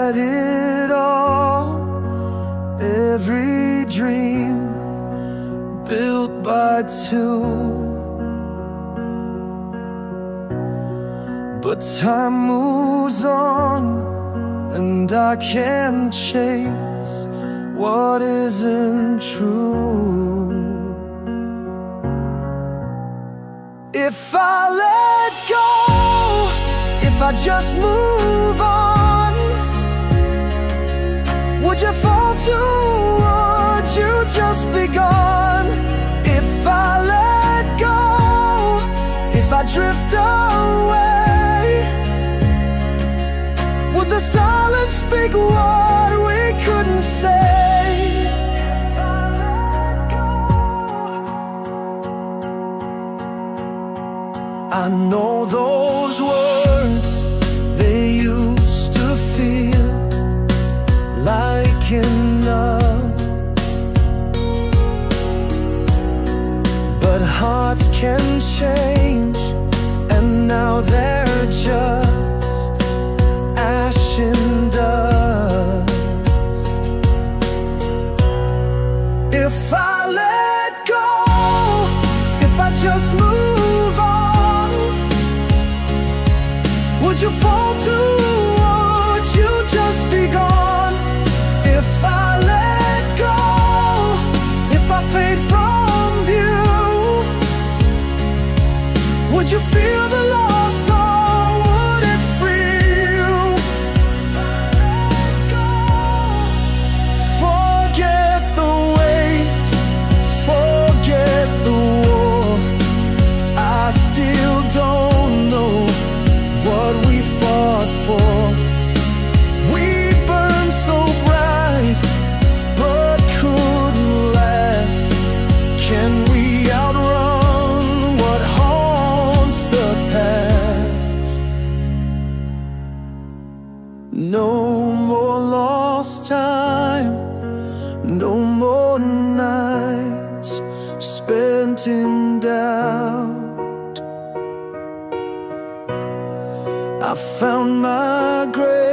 had it all, every dream built by two. But time moves on, and I can't chase what isn't true. If I let go, if I just move on, would you fall too? Would you just be gone? If I let go, if I drift away, would the silence speak what we couldn't say? If I let go, I know those words, they used to feel like enough, but hearts can change, and now they're just ash and dust. If I let go, if I just move on, would you fall too? Would you just be gone? If I let go, if I fade from view, would you feel the loss, or would it free you? Forget the wait, forget the war. I still don't know what we fought for. We burned so bright, but couldn't last. Can we outrun what haunts the past? No more lost time, no more nights spent in doubt. I found my grave